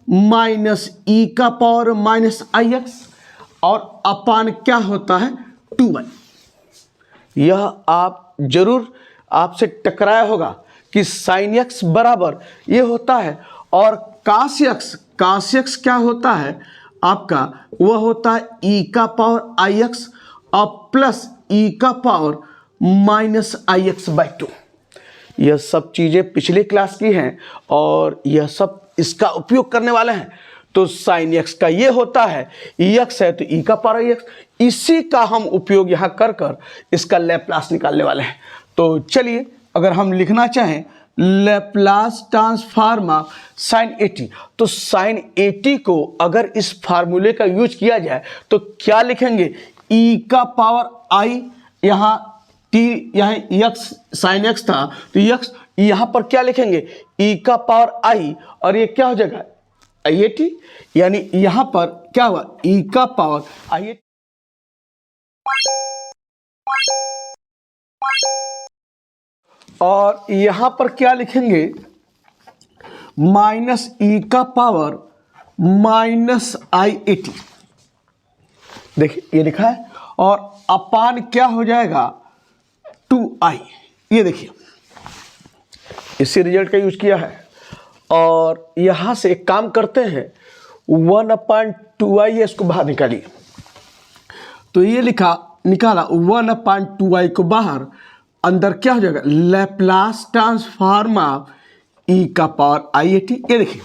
माइनस e का पावर माइनस ix, और अपान क्या होता है 2y। यह आप जरूर आपसे टकराया होगा कि साइन एक्स बराबर ये होता है, और कास एक्स क्या होता है आपका, वह होता है e का पावर ix और प्लस e का पावर माइनस ix/2। यह सब चीज़ें पिछले क्लास की हैं और यह सब इसका उपयोग करने वाले हैं। तो साइन एक्स का ये होता है एक्स है तो e का पावर एक्स, इसी का हम उपयोग यहाँ कर इसका लैप्लास निकालने वाले हैं। तो चलिए अगर हम लिखना चाहें लैप्लास ट्रांसफॉर्म ऑफ साइन 80, तो साइन 80 को अगर इस फार्मूले का यूज किया जाए तो क्या लिखेंगे, e का पावर i, यहाँ t यहाँ x साइन x था तो x यहाँ पर क्या लिखेंगे e का पावर i, और ये क्या हो जाएगा IAT, यानी यहाँ पर क्या हुआ e का पावर IAT, और यहाँ पर क्या लिखेंगे माइनस e का पावर माइनस IAT। देखिए ये लिखा है, और अपान क्या हो जाएगा 2i। ये देखिए इसी रिजल्ट का यूज किया है, और यहां से एक काम करते हैं 1/2i इसको बाहर निकालिए। तो ये निकाला 1/2i को बाहर, अंदर क्या हो जाएगा लैप्लास ट्रांसफॉर्म ऑफ e का पावर IAT। ये देखिए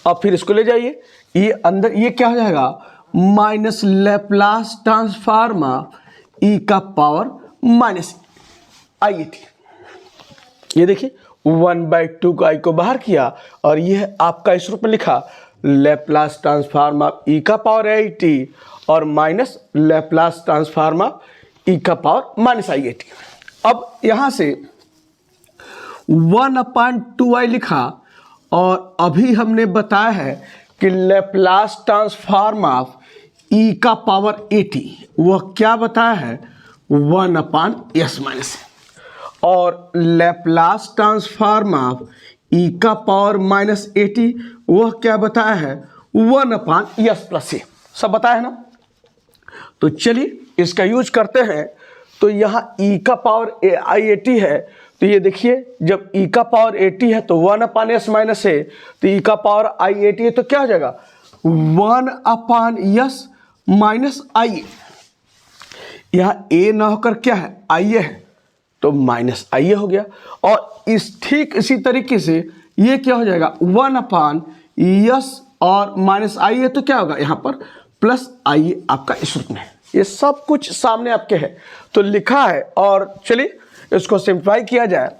अब फिर इसको ले जाइए, ये अंदर ये क्या हो जाएगा minus Laplace transform of e का पावर माइनस IAT। ये देखिए 1/2 का i को बाहर किया, और यह आपका इस रूप में लिखा लैप्लास ट्रांसफॉर्म ऑफ e का पावर IAT और minus Laplace transform of e का पावर माइनस IAT। अब यहां से 1/2i लिखा, और अभी हमने बताया है कि लैप्लास ट्रांसफॉर्म ऑफ e का पावर AT वह क्या बताया है 1/s माइनस, और लैप्लास ट्रांसफॉर्म ऑफ e का पावर माइनस AT वह क्या बताया है 1/s प्लस ए। सब बताया है ना। तो चलिए इसका यूज करते हैं। तो यहाँ e का पावर IAT है, तो ये देखिए जब e का पावर AT है तो 1/s माइनस है, तो e का पावर IAT है तो क्या हो जाएगा 1/s माइनस IA। यहाँ a ना होकर क्या है IA है, तो माइनस IA हो गया। और ठीक इसी तरीके से ये क्या हो जाएगा 1/s और माइनस आई है तो क्या होगा यहाँ पर प्लस आई आपका इस रूप में है। ये सब कुछ सामने आपके है तो लिखा है। और चलिए इसको सिंप्लीफाई किया जाए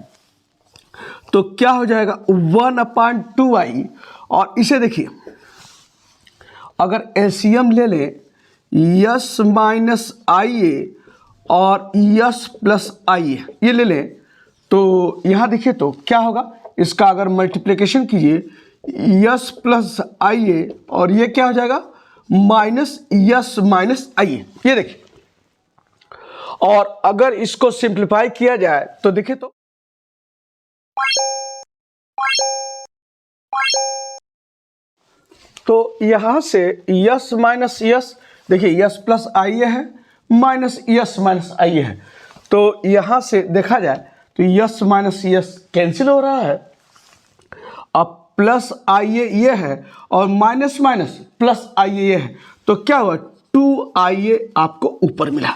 तो क्या हो जाएगा 1/2i। और इसे देखिए अगर एलसीएम ले लें यस माइनस आई ए और यस प्लस आई ए ये ले लें तो यहाँ देखिए तो क्या होगा, इसका अगर मल्टीप्लिकेशन कीजिए यस प्लस आई ए और ये क्या हो जाएगा माइनस यस माइनस आई ए, ये देखिए। और अगर इसको सिंप्लीफाई किया जाए तो देखिए तो यहां से यस माइनस यस, देखिए यस प्लस आई ए है माइनस यस माइनस आई ए है, तो यहां से देखा जाए तो यस माइनस यस कैंसिल हो रहा है। अब प्लस आई ए ये है और माइनस माइनस प्लस आई ए ये है तो क्या हुआ 2ia आपको ऊपर मिला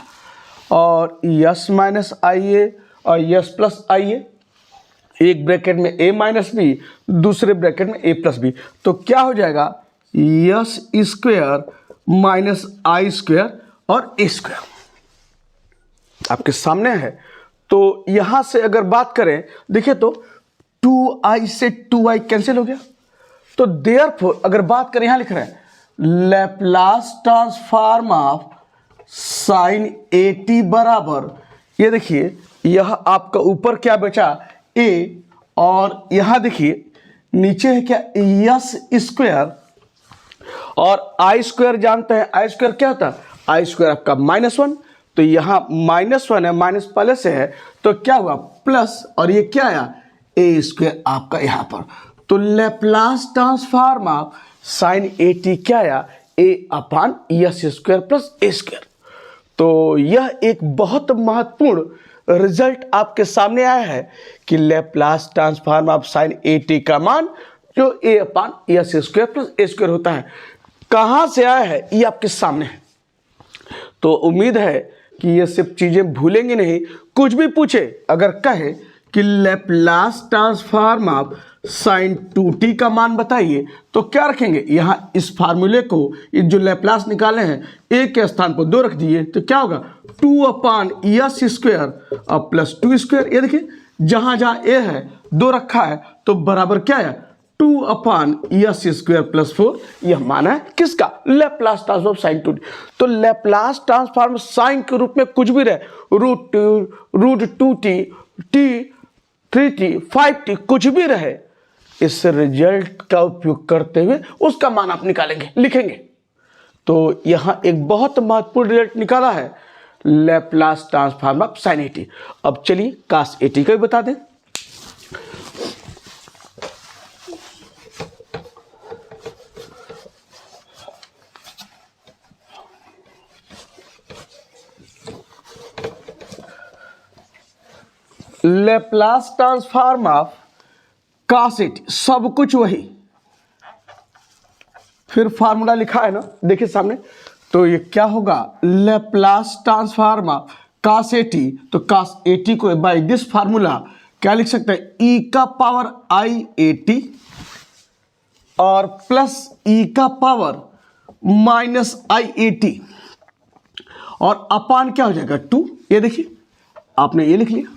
और यस माइनस आई ए और यस प्लस आई ए, एक ब्रैकेट में a माइनस बी दूसरे ब्रैकेट में a प्लस बी, तो क्या हो जाएगा यस स्क्वायर माइनस आई स्क्वायर और a स्क्वायर आपके सामने है। तो यहां से अगर बात करें देखिए तो 2i से 2i कैंसिल हो गया, तो देयरफॉर अगर बात करें यहां लिख रहे हैं Laplace transform of sine at बराबर, ये देखिए यह आपका ऊपर क्या बचा a और यहां देखिए नीचे है क्या यस स्क्वायर और आई स्क्वायर जानते हैं आई स्क्वायर क्या होता है आई स्क्वायर आपका -1, तो यहां -1 है माइनस पहले से है तो क्या हुआ प्लस और ये क्या आया ए स्क्वायर आपका यहां पर, तो Laplace transform of sine at क्या आया a/यस स्क्वायर प्लस ए स्क्वायर। तो यह एक बहुत महत्वपूर्ण रिजल्ट आपके सामने आया है कि Laplace transform of sine at का मान जो a/यस स्क्वायर प्लस ए स्क्वायर होता है कहां से आया है ये आपके सामने है। तो उम्मीद है कि ये सब चीजें भूलेंगे नहीं, कुछ भी पूछे अगर कहे कि Laplace transform of sign 2t का मान बताइए तो क्या रखेंगे यहाँ इस फार्मूले को, ये जो लैप्लास निकाले हैं a के स्थान पर 2 रख दिए तो क्या होगा 2/यस स्क्वायर और प्लस 2 स्क्वायर, ये देखिए जहां जहां a है 2 रखा है तो बराबर क्या है 2/यस स्क्वायर प्लस 4, यह माना है किसका लैप्लास ट्रांसफॉर्म साइन 2t। तो लैप्लास ट्रांसफॉर्म साइन के रूप में कुछ भी रहे √2t t 3t 5t कुछ भी रहे, इस रिजल्ट का उपयोग करते हुए उसका मान आप निकालेंगे लिखेंगे। तो यहां एक बहुत महत्वपूर्ण रिजल्ट निकाला है Laplace transform of sine at। अब चलिए कास at का भी बता दें। Laplace transform of cos at, सब कुछ वही, फिर फार्मूला लिखा है ना देखिए सामने, तो ये क्या होगा Laplace transform of cos at, तो कास at को बाय दिस फार्मूला क्या लिख सकते हैं e⁻i@, और प्लस e⁻−i@, और अपान क्या हो जाएगा 2, ये देखिए आपने ये लिख लिया।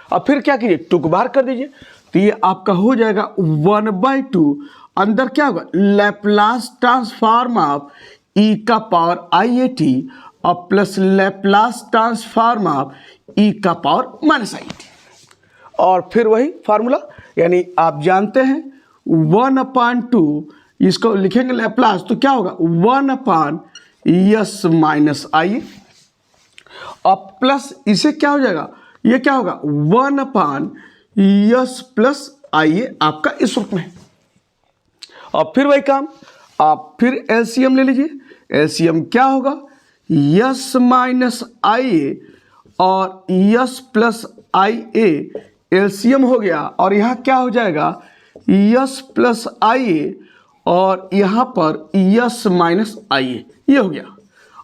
अब फिर क्या कीजिए 2 को बाहर कर दीजिए तो ये आपका हो जाएगा 1/2, अंदर क्या होगा लैप्लास ट्रांसफॉर्म ऑफ e⁻i@, और plus Laplace transform of e⁻−i@, और फिर वही फार्मूला, यानी आप जानते हैं 1/2 इसको लिखेंगे लैप्लास तो क्या होगा 1/यस माइनस आई, और प्लस इसे क्या हो जाएगा ये क्या होगा 1/यस प्लस आई आपका इस रूप में। और फिर वही काम आप फिर एलसीएम ले लीजिए, एलसीएम क्या होगा यस माइनस आई और यस प्लस आई एलसीएम हो गया, और यहाँ क्या हो जाएगा यस प्लस आई और यहाँ पर यस माइनस आई ये हो गया,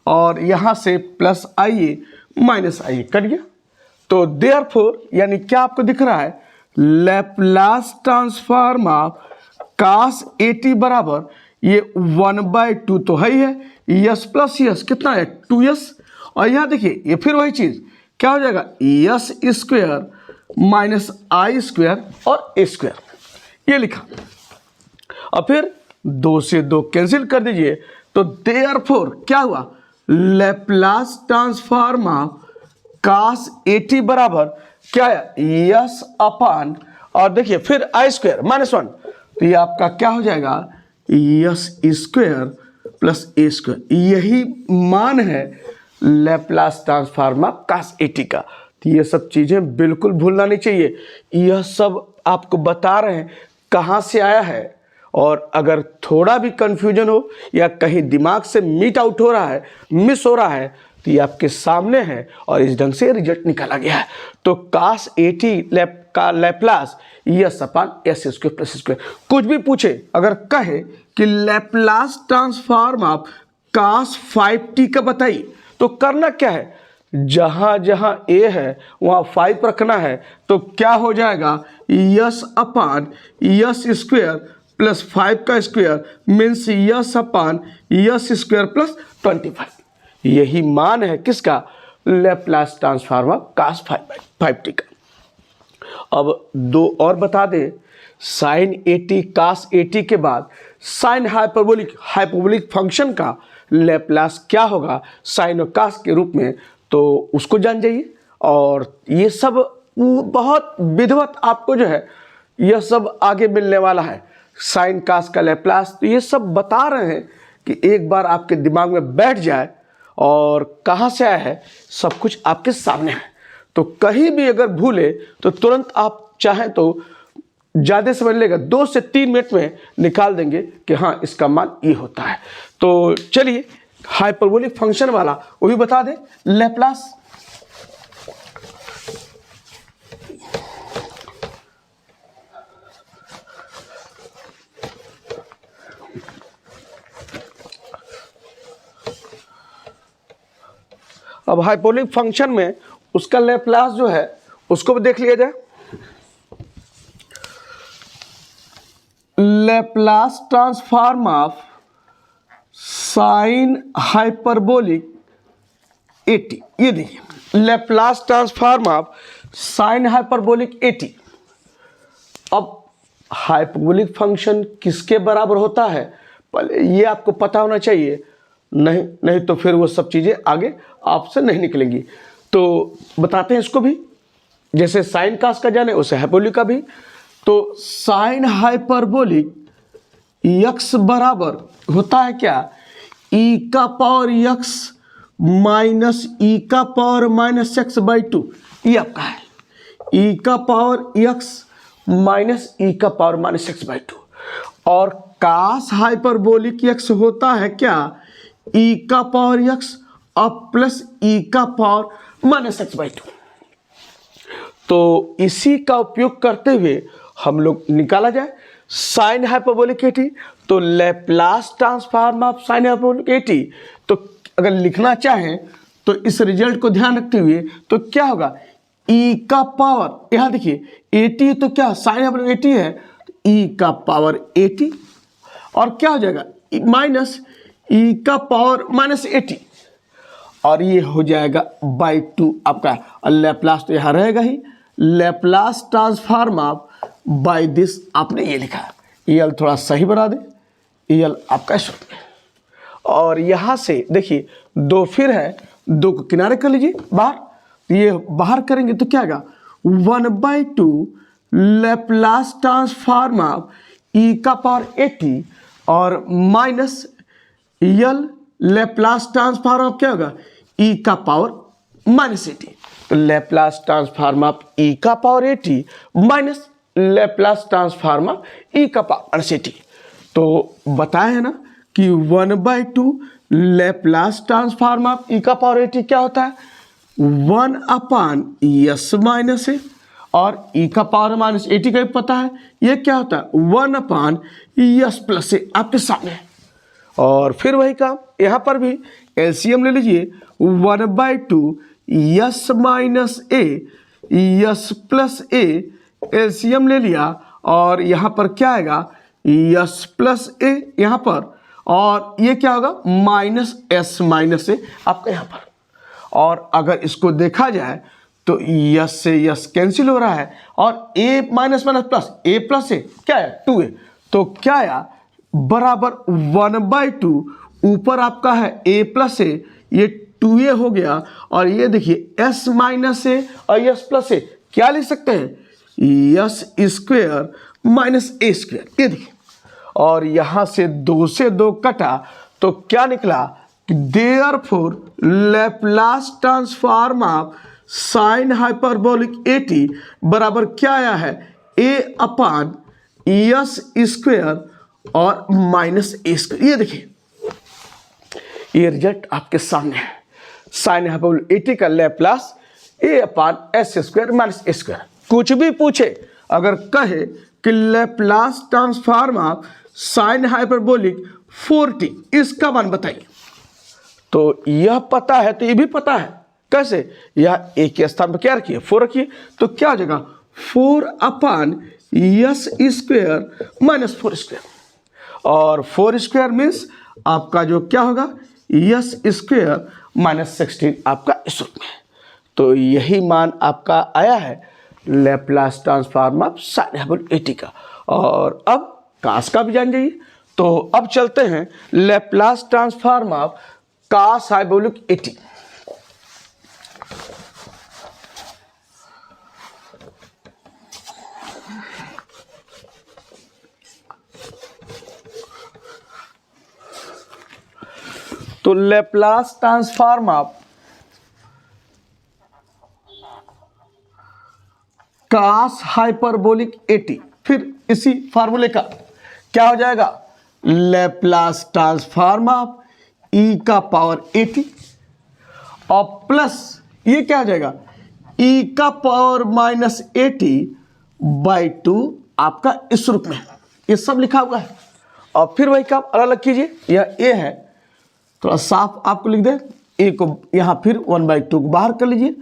और यहाँ से plus I minus I cut गया। तो देयरफॉर यानी क्या आपको दिख रहा है Laplace transform of cos at बराबर ये 1/2 तो है ही है, यस प्लस यस कितना है 2s, और यहाँ देखिए ये फिर वही चीज़ क्या हो जाएगा यस स्क्वायर माइनस आई स्क्वायर और ए स्क्वायर, ये लिखा। और फिर 2 से 2 कैंसिल कर दीजिए, तो देयरफॉर क्या हुआ Laplace transform of cos at बराबर क्या है यस अपान, और देखिए फिर आई स्क्वायर -1, तो ये आपका क्या हो जाएगा यस स्क्वायर प्लस ए स्क्वायर, यही मान है Laplace transform of cos at का। तो ये सब चीज़ें बिल्कुल भूलना नहीं चाहिए, यह सब आपको बता रहे हैं कहाँ से आया है, और अगर थोड़ा भी कंफ्यूजन हो या कहीं दिमाग से मिस हो रहा है तो ये आपके सामने है और इस ढंग से रिजल्ट निकाला गया है। तो cos at का लैप्लास यस अपान एस स्क्वायर प्लस स्क्वायर, कुछ भी पूछे अगर कहे कि Laplace transform of cos 5t का बताइए, तो करना क्या है जहां जहां a है वहां 5 रखना है, तो क्या हो जाएगा yes upon yes square plus 5 का square means yes upon yes square plus 25, यही मान है किसका Laplace transform of cos 5t का। अब 2 और बता दें, साइन 80 cos 80 के बाद साइन हाइपरबोलिक फंक्शन का लैप्लास क्या होगा साइन और cos के रूप में, तो उसको जान जाइए। और ये सब बहुत विधिवत आपको जो है यह सब आगे मिलने वाला है, साइन cos का लैप्लास, तो ये सब बता रहे हैं कि एक बार आपके दिमाग में बैठ जाए और कहाँ से आया है सब कुछ आपके सामने है, तो कहीं भी अगर भूले तो तुरंत आप चाहें तो ज़्यादा समझ लेगा 2 से 3 मिनट में निकाल देंगे कि हाँ इसका मान ये होता है। तो चलिए हाइपरबोलिक फंक्शन वाला वो भी बता दें लैप्लास। अब हाइपरबोलिक फंक्शन में उसका लैप्लास जो है उसको भी देख लिया जाए। Laplace transform of sine hyperbolic 80, ये देखिए Laplace transform of sine hyperbolic 80। अब हाइपरबोलिक फंक्शन किसके बराबर होता है पहले ये आपको पता होना चाहिए, नहीं तो फिर वो सब चीज़ें आगे आपसे नहीं निकलेंगी। तो बताते हैं इसको भी, जैसे साइन cos का जाने वैसे हाइपरबोलिक का भी। तो साइन हाइपरबोलिक x बराबर होता है क्या e का पावर x माइनस e का पावर माइनस x/2, ये आपका है e का पावर x माइनस e का पावर माइनस x/2। और cos हाइपरबोलिक x होता है क्या e का पावर x अब प्लस e का पावर माइनस x/2। तो इसी का उपयोग करते हुए हम लोग निकाला जाए साइन हाइपरबोलिक 80, तो Laplace transform of sine hyperbolic 80। तो अगर लिखना चाहें तो इस रिजल्ट को ध्यान रखते हुए तो क्या होगा e का पावर, यहाँ देखिए 80 तो क्या साइन हाइपरबोलिक 80 है, e का पावर 80 और क्या हो जाएगा माइनस e का पावर माइनस 80, और ये हो जाएगा /2 आपका, और लैप्लास तो यहाँ रहेगा ही, Laplace transform of by this आपने ये लिखा, यल थोड़ा सही बना दे, यल आपका शून्य। और यहाँ से देखिए 2 फिर है, 2 को किनारे कर लीजिए बाहर, ये बाहर करेंगे तो क्या आएगा 1/2 लैप्लास ट्रांसफॉर्म ऑफ e का पावर 80 और minus L Laplace transform of क्या होगा e का पावर माइनस 80। तो लैप्लास ट्रांसफॉर्म ऑफ e का power 80 minus Laplace transform of e का पावर माइनस 80। तो बताया है ना कि 1/2 लैप्लास ट्रांसफॉर्म ऑफ e का पावर 80 क्या होता है 1/s माइनस a, और e का पावर माइनस 80 का भी पता है ये क्या होता है 1/s प्लस a आपके सामने। और फिर वही काम यहाँ पर भी एलसीएम ले लीजिए 1/2 s minus a s plus a LCM ले लिया और यहाँ पर क्या आएगा यस प्लस ए यहाँ पर, और ये क्या होगा माइनस एस माइनस ए आपका यहाँ पर। और अगर इसको देखा जाए तो यस से यस कैंसिल हो रहा है और ए माइनस माइनस प्लस ए प्लस ए क्या है 2a, तो क्या आया बराबर 1/2, ऊपर आपका है a प्लस ए, ये 2a हो गया, और ये देखिए s माइनस ए और s प्लस ए क्या लिख सकते हैं yes square minus A square, ये देखिए, और यहां से 2 से 2 कटा तो क्या निकला therefore Laplace transform of sine hyperbolic 80 बराबर क्या आया है a अपान यस स्क्वेयर और माइनस ए स्क्वेयर। ये देखिए ये रिजल्ट आपके सामने है, साइन हाइपरबोलिक 80 का Laplace a upon S square minus A square. कुछ भी पूछे अगर कहे कि Laplace transform of sine hyperbolic 40 इसका मान बताइए, तो यह पता है तो ये भी पता है, कैसे यह एक के स्थान पर क्या रखिए 4 रखिए, तो क्या हो जाएगा 4 अपान यस स्क्वेयर माइनस 4 स्क्वेयर, और 4 स्क्वेयर मीन्स आपका जो क्या होगा यस स्क्वेयर माइनस 16 आपका इस रूप में। तो यही मान आपका आया है Laplace transform of sine hyperbolic 80 का। और अब कास का भी जान जाइए, तो अब चलते हैं Laplace transform of cos hyperbolic 80। तो Laplace transform of cos hyperbolic 80, फिर इसी फार्मूले का क्या हो जाएगा लैप्लास ट्रांसफॉर्म ऑफ ई का पावर 80 और प्लस ये क्या हो जाएगा ई का पावर माइनस 80/2 आपका इस रूप में, ये सब लिखा हुआ है। और फिर वही काम अलग अलग कीजिए, यह ए है थोड़ा साफ आपको लिख दे, ए को यहाँ फिर 1/2 को बाहर कर लीजिए,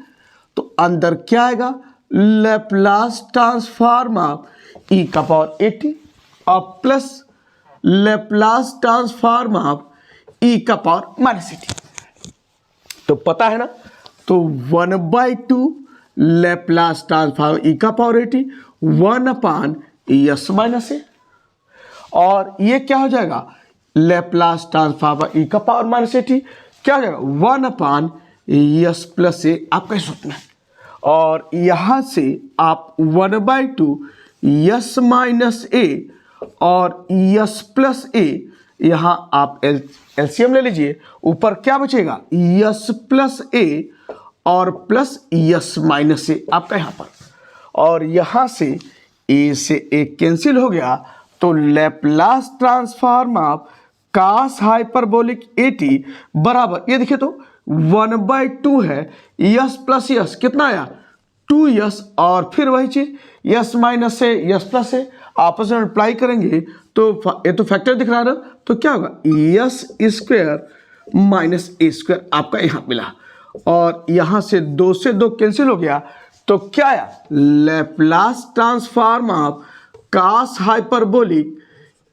तो अंदर क्या आएगा लैप्लास ट्रांसफॉर्म ऑफ ई का पावर 80 और प्लस लैप्लास ट्रांसफॉर्म ऑफ ई का पावर माइनस 80, तो पता है ना, तो 1/2 लैप्लास ट्रांसफॉर्म ई का पावर 80 1 अपान यस माइनस ए, और ये क्या हो जाएगा लैप्लास ट्रांसफॉर्म ई का पावर माइनस 80 क्या हो जाएगा 1 अपान यस प्लस ए आपका इस रूप में, और यहां से आप 1/2 यस माइनस ए और यस प्लस ए, यहां आप एलसीएम ले लीजिए, ऊपर क्या बचेगा यस प्लस ए और प्लस यस माइनस ए आपका यहां पर, और यहां से ए से ए कैंसिल हो गया, तो Laplace transform of cos hyperbolic 80 बराबर ये देखिए तो 1/2 है यस प्लस यस कितना आया 2s, और फिर वही चीज यस माइनस से यस प्लस से आपस में अप्लाई करेंगे तो ये तो फैक्टर दिख रहा है, तो क्या होगा yes square minus A square आपका यहाँ मिला, और यहाँ से 2 से 2 कैंसिल हो गया, तो क्या आया Laplace transform of cos hyperbolic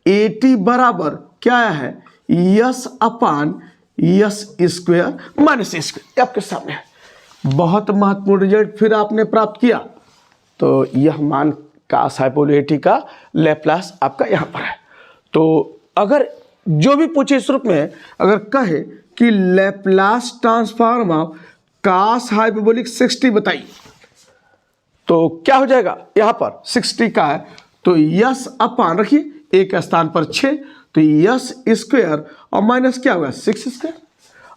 80 बराबर क्या आया है S upon S square minus A square, आपके सामने है। बहुत महत्वपूर्ण रिजल्ट फिर आपने प्राप्त किया, तो यह मान कास हाइपरबोलिक 80 का लैप्लास आपका यहाँ पर है। तो अगर जो भी पूछे इस रूप में अगर कहे कि Laplace transform of cos hyperbolic 60 बताइए, तो क्या हो जाएगा यहाँ पर 60 का है तो यस अपान रखिए एक स्थान पर 6, तो यस स्क्वेयर और माइनस क्या हुआ 6 स्क्वेयर,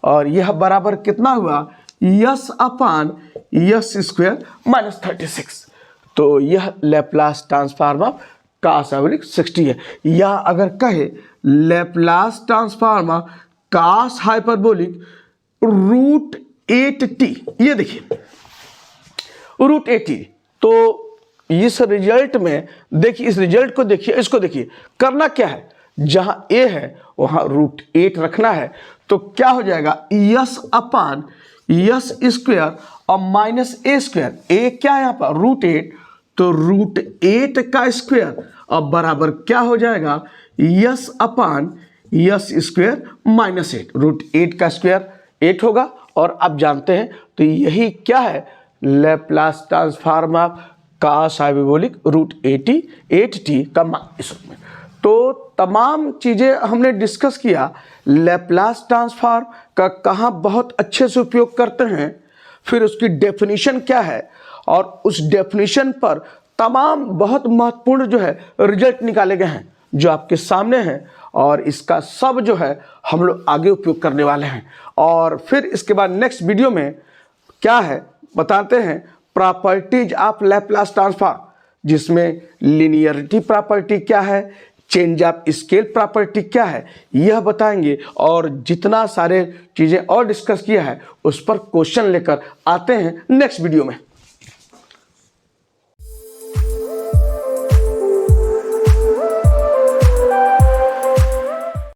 और यह बराबर कितना हुआ S upon S square minus 36, तो यह Laplace transform of cos hyperbolic 60 है। या अगर कहे Laplace transform of cos hyperbolic √8t, ये देखिए √8t, तो इस रिजल्ट में देखिए, इस रिजल्ट को देखिए, इसको देखिए, करना क्या है जहां a है वहां √8 रखना है, तो क्या हो जाएगा यस अपान यस स्क्वेयर और माइनस ए स्क्वेयर, ए क्या है यहाँ पर √8, तो √8 का स्क्वायर अब बराबर क्या हो जाएगा, yes upon yes square minus 8। √8 का स्क्वायर 8 होगा और आप जानते हैं तो यही क्या है, Laplace transform of cos hyperbolic √8t का माइनस में। तो तमाम चीज़ें हमने डिस्कस किया, लैप्लास ट्रांसफॉर्म का कहाँ बहुत अच्छे से उपयोग करते हैं, फिर उसकी डेफिनेशन क्या है, और उस डेफिनेशन पर तमाम बहुत महत्वपूर्ण जो है रिजल्ट निकाले गए हैं जो आपके सामने हैं, और इसका सब जो है हम लोग आगे उपयोग करने वाले हैं। और फिर इसके बाद नेक्स्ट वीडियो में क्या है बताते हैं, प्रॉपर्टीज ऑफ लैप्लास ट्रांसफॉर्म, जिसमें लिनियरिटी प्रॉपर्टी क्या है, चेंज ऑफ स्केल प्रॉपर्टी क्या है, यह बताएंगे। और जितना सारे चीज़ें और डिस्कस किया है उस पर क्वेश्चन लेकर आते हैं नेक्स्ट वीडियो में।